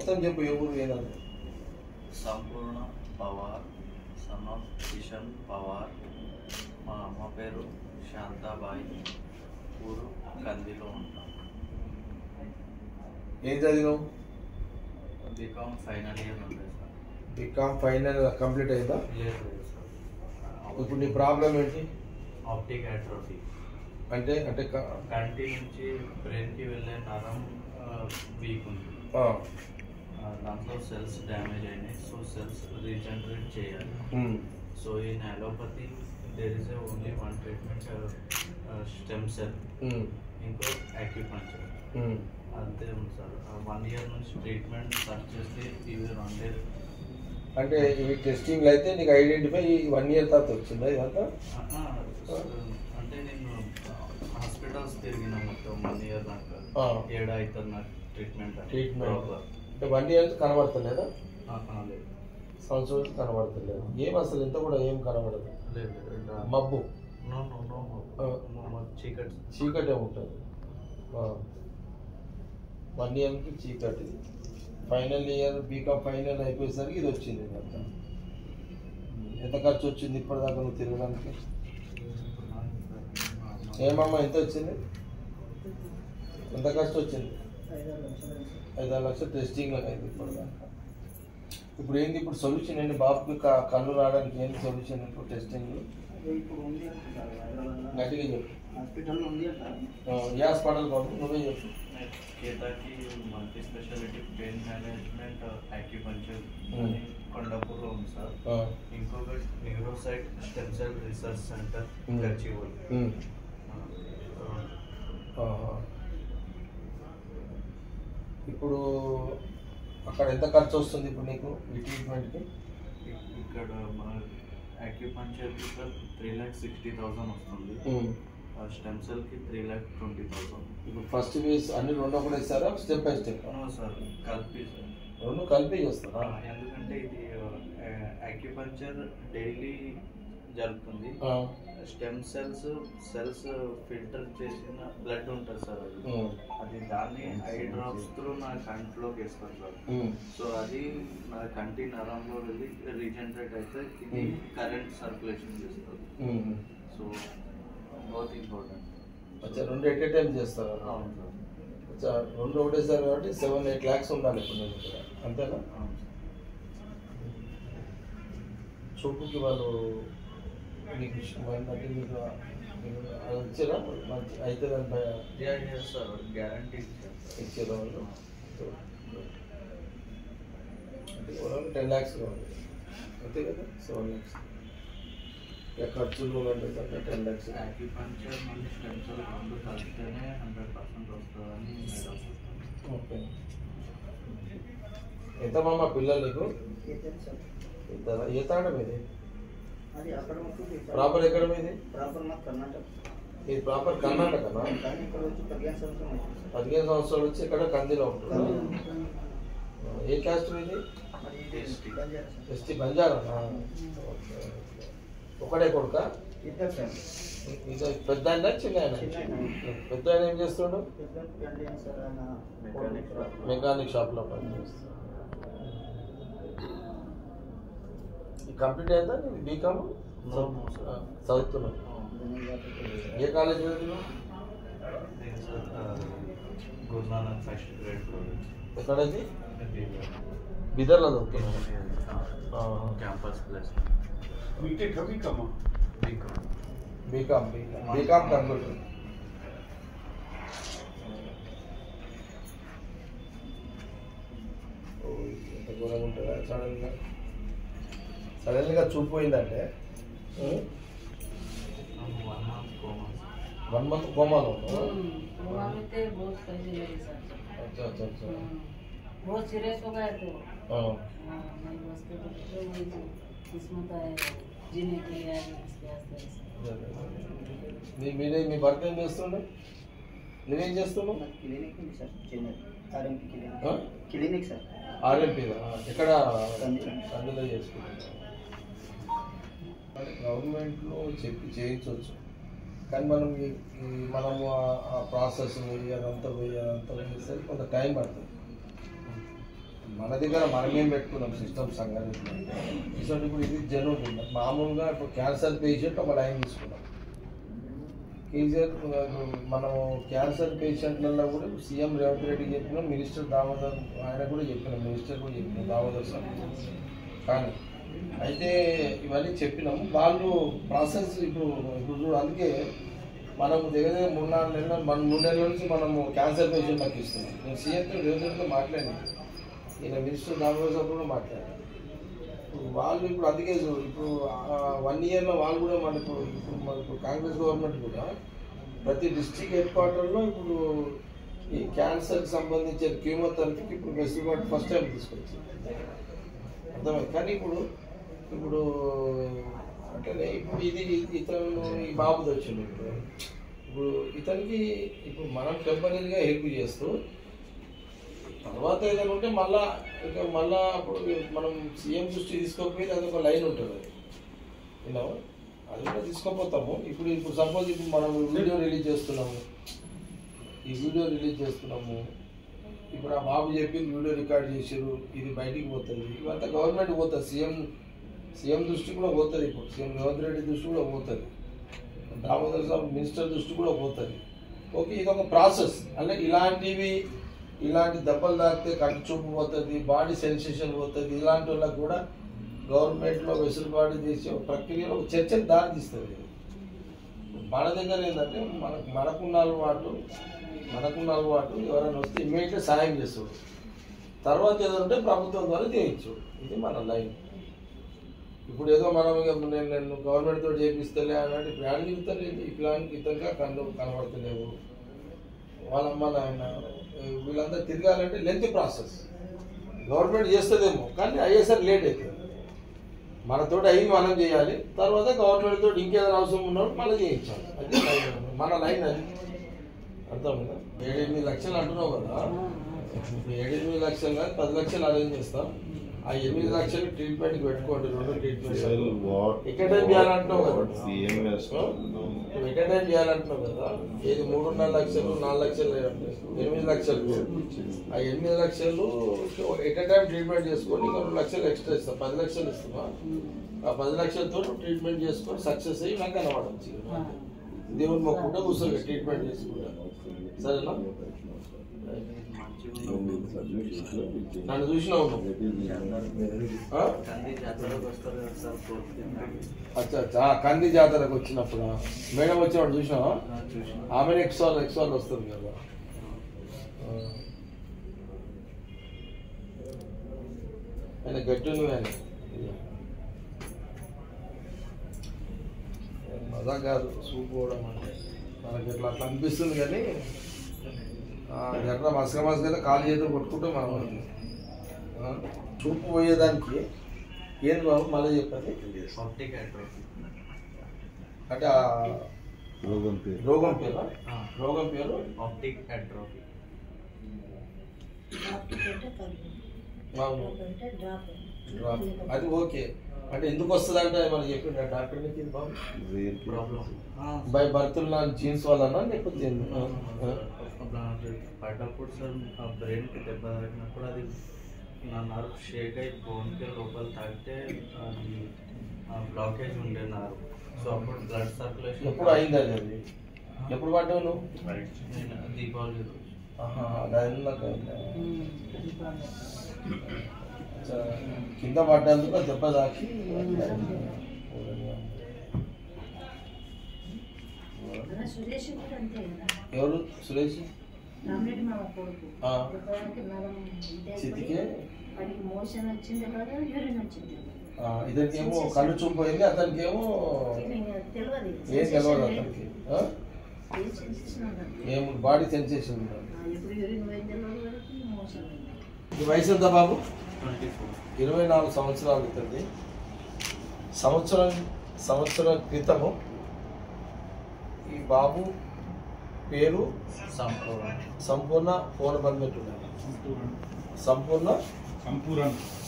మొత్తం చెప్పు ఏ ఊరు ఏదంటే. సంపూర్ణ పవార్, సన్ ఆఫ్ కిషన్ పవార్. మా అమ్మ పేరు శాంతాబాయి, ఊరు కందిలో ఉంటాం. ఏం చదివావు? బీకామ్ ఫైనల్ ఇయర్ ఉంటుంది సార్. బీకామ్ ఫైనల్ కంప్లీట్ అయిందా? లేదు సార్. ఇప్పుడు నీ ప్రాబ్లం ఏంటి? ఆప్టిక్ అట్రోఫీ అంటే అంటే కంటి నుంచి బ్రెయిన్కి వెళ్ళే నరం వీక్ ఉంది. దాంట్లో సెల్స్ డ్యామేజ్ అయినాయి. సో సెల్స్ రీజనరేట్ చేయాలి. So in allopathy there is only one treatment, stem cell, ఇంకో యాక్యుపంక్చర్. అంతే ఉంది సార్. 1 year నుంచి ట్రీట్మెంట్ సర్చ్ చేస్తే ఇవి 1 year. అంటే ఈ టెస్టింగ్ అయితే నీకు ఐడెంటిఫై 1 year తర్వాత వచ్చిందా ఇదంతా? అంటే నేను హాస్పిటల్స్ తిరిగిన మొత్తం 1 year దాకా. ఏడా అవుతుంది నాకు ట్రీట్మెంట్ అంటే 1 year కనబడతలేదా? లేదు. సంవత్సరం కనబడతలేదు. ఏం అసలు ఎంత కూడా ఏం కనబడదు. లేదు. మబ్బు చీకటి చీకటే ఉంటుంది. 1 yearకి చీకటి. ఫైనల్ ఇయర్ బీకామ్ ఫైనల్ అయిపోయేసరికి ఇది వచ్చింది. అంతా ఎంత ఖర్చు వచ్చింది ఇప్పటిదాకా నువ్వు తిరగడానికి? ఏమమ్మా ఎంత వచ్చింది? ఎంత ఖర్చు వచ్చింది? 5-6 లక్షలు టెస్టింగ్ అయింది ఇప్పటిదాకా. ఇప్పుడు ఏంది ఇప్పుడు సొల్యూషన్ ఏంటి బాబుకి? కళ్ళు రావడానికి ఏంటి సొల్యూషన్ ఇప్పుడు టెస్టింగ్? గట్టిగా చెప్పు. ఏ హాస్పిటల్ బాబు నువ్వే చెప్పు. Ketaki multi speciality pain management acupuncture కొండాపూర్లో ఉంది సార్. ఇంకొకటి neurocyte stem cell research centre Gachibowli. ఇప్పుడు అక్కడ ఎంత ఖర్చు వస్తుంది ఇప్పుడు నీకు ఈ ట్రీట్మెంట్కి? ఇక్కడ మన యాక్యుపంక్చర్కి 3,60,000 వస్తుంది. స్టెమ్ సెల్కి 3,20,000. ఇప్పుడు ఫస్ట్ ఫేజ్ అన్ని రెండు ఒకటి ఇస్తారా స్టెప్ బై స్టెప్? సార్ కలిపి సార్. రెండు కలిపి చేస్తారా? ఎందుకంటే ఇది యాక్యుపంక్చర్ డైలీ జరుగుతుంది. స్టెమ్ సెల్స్ ఫిల్టర్ చేసిన బ్లడ్ ఉంటుంది సార్. అది దాన్ని ఐ డ్రాప్స్ త్రూ నా కంట్లోకి వేస్తారు సార్. సో అది నా కంటి నరంలో వెళ్ళి రీజనరేట్ అయితే ఇది కరెంట్ సర్క్యులేషన్ చేస్తుంది. So both important. అచ్చా, రెండు ఎట్ ఏ టైం చేస్తారా? అవును సార్. అచ్చా, రెండు ఒకటేసారి కాబట్టి 7-8 lakhs ఉండాలి ఇప్పుడు నేను ఇక్కడ, అంతేనా? చూపుకి వాళ్ళు మీకు అంటే మీకు అది ఇచ్చారా? అయితే దాని సార్ గ్యారంటీ ఇచ్చారా వాళ్ళు? అంటే 10 lakhs కావాలి అంతే కదా? 7 lakhs. ఖర్చులు అంటే 10 lakhs. యాక్యుపంక్చర్ మళ్ళీ స్టెమ్ సెల్ రెండు కలిపితేనే 100% వస్తుందని మేడం. ఓకే. ఎంతమ్మా పిల్లలు నీకు? ఏ తాడ మీది? ప్రాపర్ ఎక్కడ మీది? ఇది ప్రాపర్ కర్ణాటకనా? 15 సంవత్సరాలు వచ్చి ఇక్కడ కందిలో ఉంటుందా? ఏ క్యాస్ట్ మీది? ఎస్టీ బంజారానా? ఒకడే కొడుక? పెద్ద ఆయన చిన్న ఆయన? పెద్ద ఆయన ఏం చేస్తాడు? మెకానిక్ షాప్లో పనిచేస్తాడు. కంప్లీట్ అయిందా నీకు బీకామ్? చదువుతున్నావు? ఏ కాలేజ్ చదువుతున్నావు? Guru Nanak first grade. ఎక్కడది? బిదర్లో చదువుతున్నావు? Campus plus BCom computer. ఎంత ఘోరంగా ఉంటుందా సడన్గా చూపిపోయిందంటే? 1 month కోమాలో ఉంటావా? अच्छा अच्छा अच्छा बहुत सीरियस हो गए थे। मैं हॉस्पिटल किस्मत है जीने के लिए మీరే మీ భర్త ఏం చేస్తుండే? నువ్వేం చేస్తున్నావు? క్లినిక్ ఉంది సార్, చిన్న ఆర్ఎంపీ క్లినిక్ సార్. ఆర్ఎంపీ ఎక్కడ? అందులో చేసుకుంటాను. గవర్నమెంట్లో చెప్పి చేయించవచ్చు, కానీ మనము ఆ ప్రాసెస్ అదంతా పోయేసరికి కొంత టైం పడుతుంది. మన దగ్గర మనమేం పెట్టుకున్నాం సిస్టమ్ సంగతి. ఇప్పుడు ఇది జరుగుతుంది. మామూలుగా ఇప్పుడు క్యాన్సర్ పేషెంట్ ఒక లైన్ తీసుకున్నాం. మనం క్యాన్సర్ పేషెంట్లలో కూడా సీఎం రేవంత్ రెడ్డి చెప్పినాం, మినిస్టర్ దామోదర్ ఆయన కూడా చెప్పినాం, మినిస్టర్ కూడా చెప్పినాం దామోదర్ సార్. కానీ అయితే ఇవన్నీ చెప్పినాము. వాళ్ళు ప్రాసెస్ ఇప్పుడు అందుకే మనం దగ్గర 3-4 నెలలు 3 నెలల నుంచి మనము క్యాన్సర్ పేషెంట్లకు ఇస్తున్నాం. నేను సీఎంతో రేవంత్ రెడ్డితో మాట్లాడాను, ఈయన మినిస్టర్ దామోదర్ సార్ కూడా మాట్లాడాను. వాళ్ళు ఇప్పుడు అందుకే ఇప్పుడు 1 ఇయర్లో వాళ్ళు కూడా మనకు కాంగ్రెస్ గవర్నమెంట్ కూడా ప్రతి డిస్ట్రిక్ట్ హెడ్ క్వార్టర్లో ఇప్పుడు ఈ క్యాన్సర్కి సంబంధించిన కీమోథెరపీకి ఇప్పుడు వెసులుబాటు ఫస్ట్ టైం తీసుకొచ్చింది. అర్థమైంది. కానీ ఇప్పుడు అంటే ఇప్పుడు ఇతను ఈ బాబుది వచ్చింది. ఇప్పుడు ఇతనికి ఇప్పుడు మనం టెంపరీగా హెల్ప్ చేస్తూ తర్వాత ఏదైనా ఉంటే మళ్ళా అప్పుడు మనం సీఎం దృష్టి తీసుకోకపోతే అది ఒక లైన్ ఉంటుంది. అది కూడా తీసుకోపోతాము. ఇప్పుడు సపోజ్ ఇప్పుడు మనం వీడియో రిలీజ్ చేస్తున్నాము, ఇప్పుడు ఆ బాబు చెప్పింది వీడియో రికార్డ్ చేసారు, ఇది బయటికి పోతుంది, ఇవంతా గవర్నమెంట్ పోతుంది, సీఎం దృష్టి కూడా పోతుంది. ఇప్పుడు సీఎం రేవంత్ రెడ్డి దృష్టి కూడా పోతుంది, దామోదర్ సాబ్ మినిస్టర్ దృష్టి కూడా పోతుంది. ఓకే, ఇది ఒక ప్రాసెస్. అంటే ఇలాంటి దెబ్బలు తాకితే కంటి చూపు పోతుంది, బాడీ సెన్సేషన్ పోతుంది. ఇలాంటి వాళ్ళకి కూడా గవర్నమెంట్లో వెసులుబాటు చేసే ప్రక్రియలో చర్చకు దారి తీస్తుంది. మన దగ్గర ఏంటంటే మనకున్న అలవాటు ఎవరైనా వస్తే ఇమ్మీడియట్గా సాయం చేస్తాడు, తర్వాత ఏదంటే ప్రభుత్వం ద్వారా చేయించు. ఇది మన లైన్. ఇప్పుడు ఏదో మనం నేను గవర్నమెంట్ తోటి చేపిస్తలే అన్నట్టు ఇప్పుడు యాడ్ తిరుగుతలేదు. ఇతరుగా కనబడతలేవు. వాళ్ళమ్మ నాయన వీళ్ళంతా తిరగాలంటే లెంత్ ప్రాసెస్. గవర్నమెంట్ చేస్తుందేమో కానీ అయ్యేసరికి లేట్ అవుతుంది. మనతోటి అయ్యి మనం చేయాలి, తర్వాత గవర్నమెంట్ తోటి ఇంకేదైనా అవసరం ఉన్నప్పుడు మళ్ళీ చేయించాలి. అది మన లైన్. అది అర్థమైందా? 7-8 లక్షలు అంటున్నావు కదా, 7-8 లక్షలు కాదు 10 లక్షలు అరేంజ్ చేస్తాం. ఆ 8 లక్షలు ట్రీట్మెంట్కి పెట్టుకోండి. 2 ట్రీట్మెంట్ ఎక్కడ చేయాలంటున్నావు కదా, ఎక్కడ చేయాలంటున్నావు కదా. ఏది 3.5 లక్షలు 4 లక్షలు 8 లక్షలు. ఆ 8 లక్షలు ఎట్ టైం ట్రీట్మెంట్ చేసుకొని 2 లక్షలు ఎక్స్ట్రా ఇస్తాం, 10 లక్షలు ఇస్తామా. ఆ 10 లక్షలతో ట్రీట్మెంట్ చేసుకొని సక్సెస్ అయ్యి నాకు కనబడచ్చు. దేవుని మొక్కుంటే కూర్చోండి ట్రీట్మెంట్ చేసుకుంటా. సరేనా? నన్ను చూసినావు అచ్చా కంది జాతరకు వచ్చినప్పుడు మేడం వచ్చినప్పుడు చూసినావా? ఆమె ఎక్స్వాల్ వస్తుంది కదా. ఆయన గట్టి ఆయన మజా కాదు సూప్ పోవడం అంటే మనకి ఇట్లా అట్లా అనిపిస్తుంది. కానీ ఎట్లా మసక కాలు చేతులు కొట్టుకుంటే మనం చూపు పోయేదానికి ఏంది బాబు మళ్ళీ చెప్పండి. అంటే రోగం పేరు ఆప్టిక్ అట్రోఫీ. అది ఓకే. అంటే ఎందుకు వస్తుంది అంటే మనం చెప్పిండ డాక్టర్ బై బర్త్ జీన్స్ వల్ల లేకపోతే పడ్డప్పుడు సార్ బ్రెయిన్కి దెబ్బ తాకినప్పుడు అది నా నర్వ్ షేక్ అయి బోన్కి లోపల తాకితే అది బ్లాకేజ్ ఉండే నర్వ్. సో అప్పుడు బ్లడ్ సర్క్యులేషన్. ఎప్పుడు అయింది అది? ఎప్పుడు పడ్డావు నువ్వు? దీపావళి రోజు. కింద పడ్డందుకు దెబ్బ తాకి. ఎవరు సురేష్? చితికే ఇతనికేమో కళ్ళు చూపు పోయింది, అతనికేమో ఏం తెలియదు. అతనికి ఏం బాడీ సెన్సేషన్. ఈ వయసు ఎంత బాబు? 24 సంవత్సరాలు అవుతుంది. సంవత్సరం క్రితము ఈ బాబు పేరు సంపూర్ణ ఫోన్ బంద్ పెట్టున్నారు.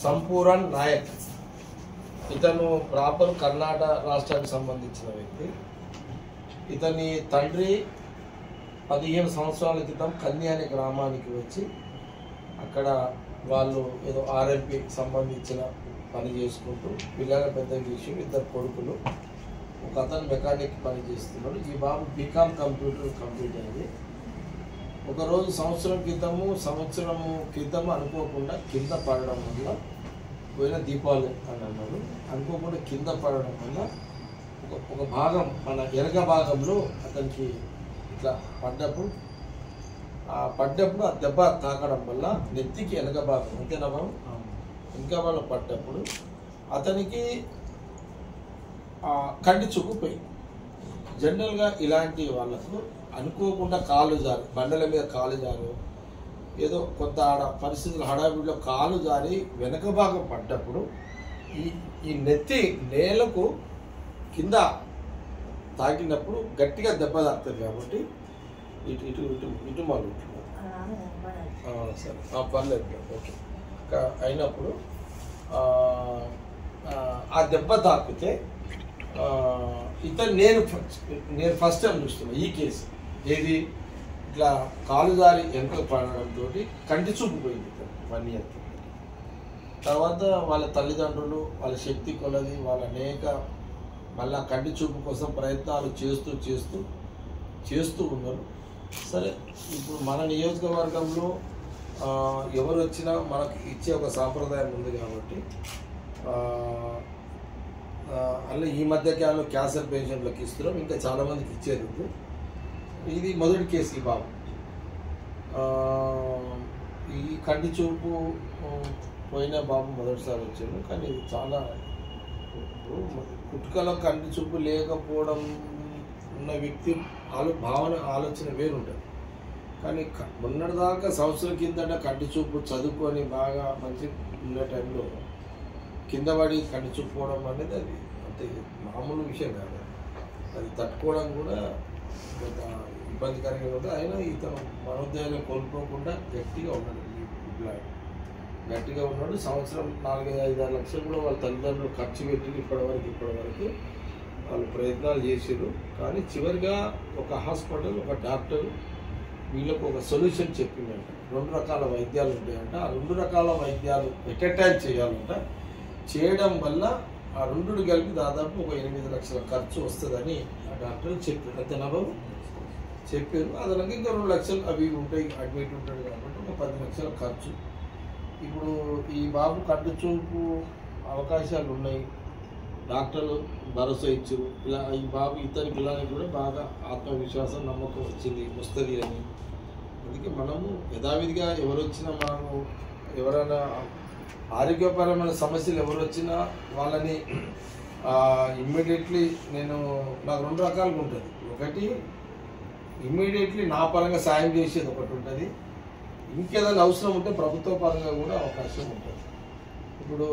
సంపూరణ్ నాయక్. ఇతను ప్రాపర్ కర్ణాటక రాష్ట్రానికి సంబంధించిన వ్యక్తి. ఇతని తండ్రి 15 సంవత్సరాల క్రితం కన్య అనే గ్రామానికి వచ్చి అక్కడ వాళ్ళు ఏదో ఆర్ఎంపీకి సంబంధించిన పని చేసుకుంటూ పిల్లల పెద్ద విషయం, ఇద్దరు కొడుకులు, ఒక అతను మెకానిక్ పని చేస్తున్నాడు. ఈ బాబు బీకామ్ కంప్యూటర్ కంప్లీట్ అయింది. ఒకరోజు సంవత్సరం క్రితము అనుకోకుండా కింద పడడం వల్ల, పోయిన దీపావళి అని అన్నాడు, అనుకోకుండా కింద పడడం వల్ల ఒక భాగం మన ఎనక భాగంలో అతనికి ఇట్లా పడ్డప్పుడు ఆ దెబ్బ తాకడం వల్ల నెత్తికి వెనక భాగం అంతేనా బాబు ఇంకా వాళ్ళు పడ్డప్పుడు అతనికి కంటి చూపు పోయింది. జనరల్గా ఇలాంటి వాళ్ళకు అనుకోకుండా కాలు జారి, బండల మీద కాలు జారు, ఏదో కొంత పరిస్థితులు హడావిడిలో కాలు జారి వెనక భాగం పడ్డప్పుడు ఈ నెత్తి నేలకు కింద తాకినప్పుడు గట్టిగా దెబ్బ తాకుతుంది. కాబట్టి ఇటు ఇటు ఇటు ఇటు మళ్ళీ సరే పర్లేదు ఓకే. అయినప్పుడు ఆ దెబ్బ తాకితే ఇతను నేను ఫస్ట్ టైం చూస్తున్నా ఈ కేసు. ఏది ఇట్లా కాలు జారి వెనుక పడడంతో కంటి చూపు పోయింది ఇతను 1 year. తర్వాత వాళ్ళ తల్లిదండ్రులు వాళ్ళ శక్తి కొలది వాళ్ళ అనేక మళ్ళా కంటి చూపు కోసం ప్రయత్నాలు చేస్తూ ఉన్నారు. సరే, ఇప్పుడు మన నియోజకవర్గంలో ఎవరు వచ్చినా మనకు ఇచ్చే ఒక సాంప్రదాయం ఉంది కాబట్టి అలా ఈ మధ్యకాలంలో క్యాన్సర్ పేషెంట్లకు ఇస్తున్నాం, ఇంకా చాలామందికి ఇచ్చేది ఉంది. ఇది మొదటి కేసు. ఈ బాబు ఈ కంటి చూపు పోయిన బాబు మొదటిసారి వచ్చాడు. కానీ ఇది చాలా కుట్కలో కంటి చూపు లేకపోవడం ఉన్న వ్యక్తి ఆలోచన వేరుంటుంది. కానీ మొన్నటిదాకా సంవత్సరం కిందట కంటి చూపు చదువుకొని బాగా మంచి ఉన్న టైంలో కింద పడి కంటి చూపు పోవడం అనేది అది అంటే మామూలు విషయం కాదు. అది తట్టుకోవడం కూడా కొంత ఇబ్బందికరంగా ఉంటుంది. అయినా ఇతను మనోదయాన్ని కోల్పోకుండా గట్టిగా ఉన్నాడు. సంవత్సరం 4-5 లక్షలు కూడా వాళ్ళ తల్లిదండ్రులు ఖర్చు పెట్టి ఇప్పటివరకు వాళ్ళు ప్రయత్నాలు చేశారు. కానీ చివరిగా ఒక హాస్పిటల్, ఒక డాక్టర్ వీళ్ళకు ఒక సొల్యూషన్ చెప్పిందంట. 2 రకాల వైద్యాలు ఉంటాయంట. ఆ 2 రకాల వైద్యాలు ఎట్ ఎ టైం చేయాలంట. చేయడం వల్ల ఆ 2 కలిపి దాదాపు ఒక 8 లక్షల ఖర్చు వస్తుందని ఆ డాక్టర్ చెప్పారు. అంతేనా బాబు చెప్పారు. అదనంగా ఇంకా 2 లక్షలు అవి ఉంటాయి, అడ్మిట్ ఉంటాడు కాబట్టి ఒక 10 లక్షల ఖర్చు. ఇప్పుడు ఈ బాబు కంటి చూపు అవకాశాలు ఉన్నాయి, డాక్టర్లు భరోసా ఇచ్చారు. ఇలా ఈ బాబు ఇతని పిల్లలకి కూడా బాగా ఆత్మవిశ్వాసం నమ్మకం వస్తుంది అని. అందుకే మనము యథావిధిగా ఎవరు వచ్చినా మనము ఎవరైనా ఆరోగ్యపరమైన సమస్యలు ఎవరు వచ్చినా వాళ్ళని ఇమ్మీడియట్లీ నాకు 2 రకాలుగా ఉంటుంది. ఒకటి ఇమ్మీడియట్లీ నా పరంగా సాయం చేసేది ఒకటి ఉంటుంది, ఇంకేదైనా అవసరం ఉంటే ప్రభుత్వ పరంగా కూడా అవకాశం ఉంటుంది. ఇప్పుడు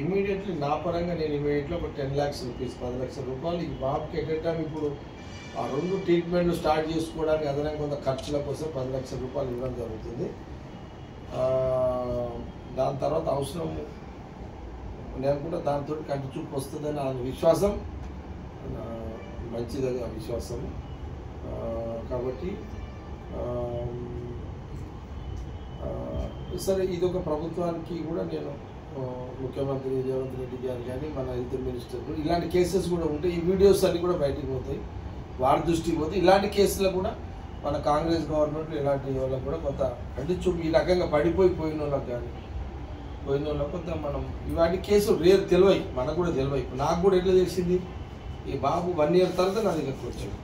ఇమ్మీడియట్లీ నా పరంగా నేను ఇమ్మీడియట్లీ ఒక 10 lakhs rupees 10 లక్షల రూపాయలు ఈ బాబుకి ఎట్ ఏ టైం ఇప్పుడు ఆ 2 ట్రీట్మెంట్లు స్టార్ట్ చేసుకోవడానికి అదనంగా కొంత ఖర్చుల కోసం 10 లక్షల రూపాయలు ఇవ్వడం జరుగుతుంది. దాని తర్వాత అవసరం నేను కూడా దాంతో కంటి చూపు వస్తుందని ఆ విశ్వాసం మంచిది, ఆ విశ్వాసం. కాబట్టి సరే, ఇది ఒక ప్రభుత్వానికి కూడా నేను ముఖ్యమంత్రి రేవంత్ రెడ్డి గారు కానీ మన హెల్త్ మినిస్టర్ కూడా ఇలాంటి కేసెస్ కూడా ఉంటాయి. ఈ వీడియోస్ అన్నీ కూడా బయటకు పోతాయి, వారి దృష్టికి పోతాయి. ఇలాంటి కేసులు కూడా మన కాంగ్రెస్ గవర్నమెంట్ ఇలాంటి వాళ్ళకు కూడా కొంత కంటి చూపు ఈ రకంగా పోయిన వాళ్ళకి కానీ కొంత మనం ఇలాంటి కేసులు తెలివై మనకు కూడా తెలివై. నాకు కూడా ఎట్లా తెలిసింది, ఈ బాబు 1 year తర్వాత నా దగ్గరకు వచ్చాడు.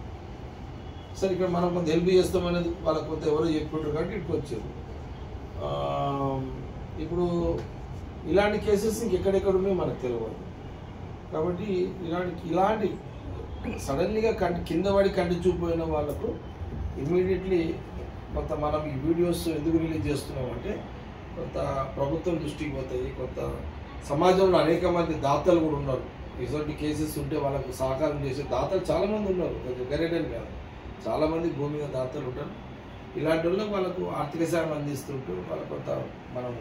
సరే, ఇక్కడ మనం కొంత హెల్ప్ చేస్తామనేది వాళ్ళకి కొంత ఎవరో చెప్పుకుంటారు కాబట్టి ఇక్కడికి వచ్చారు. ఇప్పుడు ఇలాంటి కేసెస్ ఇంకెక్కడెక్కడ ఉన్నాయో మనకు తెలియదు. కాబట్టి ఇలాంటి సడన్లీగా కింద పడి కంటి చూపోయిన వాళ్ళకు ఇమ్మీడియట్లీ కొంత మనం ఈ వీడియోస్ ఎందుకు రిలీజ్ చేస్తున్నామంటే కొంత ప్రభుత్వం దృష్టికి పోతాయి. కొంత సమాజంలో అనేక మంది దాతలు కూడా ఉన్నారు. ఇటువంటి కేసెస్ ఉంటే వాళ్ళకు సహకారం చేసే దాతలు చాలామంది ఉన్నారు, గరేడని కాదు, చాలామంది భూమి మీద దాతలు ఉంటారు. ఇలాంటి వాళ్ళకు ఆర్థిక సాయం అందిస్తుంటూ వాళ్ళకు కొంత మనం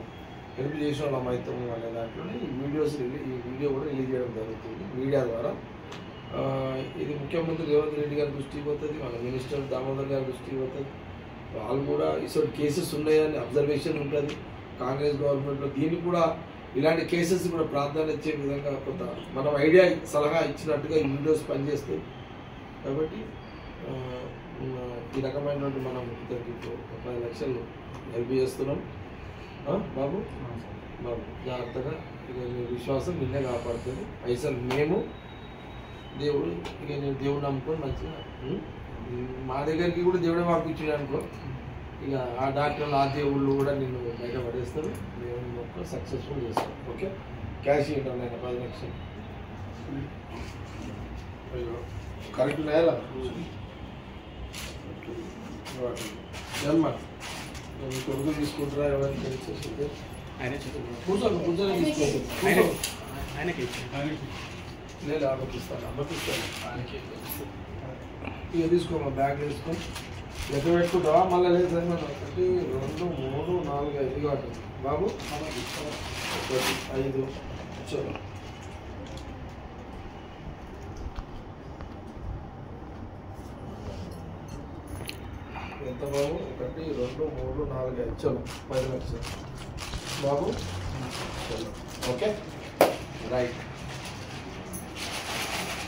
హెల్ప్ చేసిన వాళ్ళం అవుతాము అనే దాంట్లోనే ఈ వీడియో కూడా రిలీజ్ చేయడం జరుగుతుంది మీడియా ద్వారా. ఇది ముఖ్యమంత్రి రేవంత్ రెడ్డి గారి దృష్టికి పోతుంది, మన మినిస్టర్ దామోదర్ గారి దృష్టికి పోతుంది. వాళ్ళు కూడా ఇటువంటి కేసెస్ ఉన్నాయని అబ్జర్వేషన్ ఉంటుంది కాంగ్రెస్ గవర్నమెంట్లో. దీనికి కూడా ఇలాంటి కేసెస్ కూడా ప్రాధాన్యత ఇచ్చే విధంగా కొంత మనం ఐడియా సలహా ఇచ్చినట్టుగా ఈ వీడియోస్ పనిచేస్తాయి. కాబట్టి ఈ రకమైనటువంటి మనం ఇతనికి 10 లక్షలు హెల్ప్ చేస్తున్నాం. బాబు బాబు జాగ్రత్తగా ఇక నీ విశ్వాసం నిన్నే కాపాడుతుంది. పైసలు మేము దేవుడు ఇక నేను దేవుడు నమ్ముకొని మంచిగా మా దగ్గరికి కూడా దేవుడే పంపించాడు అనుకో, ఇక ఆ డాక్టర్లు ఆ దేవుళ్ళు కూడా నిన్ను బయట పడేస్తారు. మేము ఒక సక్సెస్ఫుల్ చేస్తాం. ఓకే, క్యాష్ ఇవ్వడం నేను 10 లక్షలు కరెక్ట్ లేదా మీ కొడుకు తీసుకుంటారా ఎవరికి తెలిసేసి కూర్చొని తీసుకోండి. లేదు అమ్మకిస్తాను ఇక తీసుకోమా బ్యాగ్ తీసుకొని లెక్క పెట్టుకుంటావా మళ్ళీ లేదు సరే మనం 1 2 3 4 5 కాదు బాబు 1 5 చలో ఎంత బాబు 1 2 3 4 5 చలో 10 లక్షలు బాబు చలో. ఓకే రైట్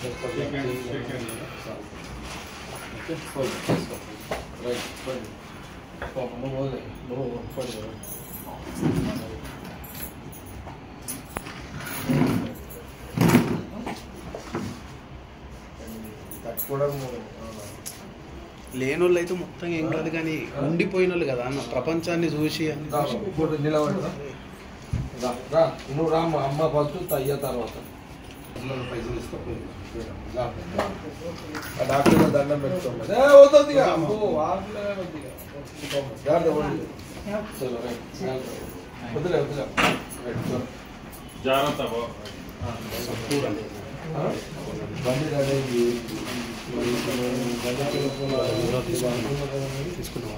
రైట్ తట్టుకోవడం లేని వాళ్ళు అయితే మొత్తం ఏం కాదు, కానీ ఉండిపోయిన వాళ్ళు కదా అన్న ప్రపంచాన్ని చూసి నిలబడదా నువ్వు రా మా అమ్మ ఫస్ట్ అయ్యా తర్వాత పైసలు ఇస్తా డాక్టర్ దండం పెట్టుకోండి వద్దులే వద్దులే జాగ్రత్త బండి రెడీ తీసుకున్నాం.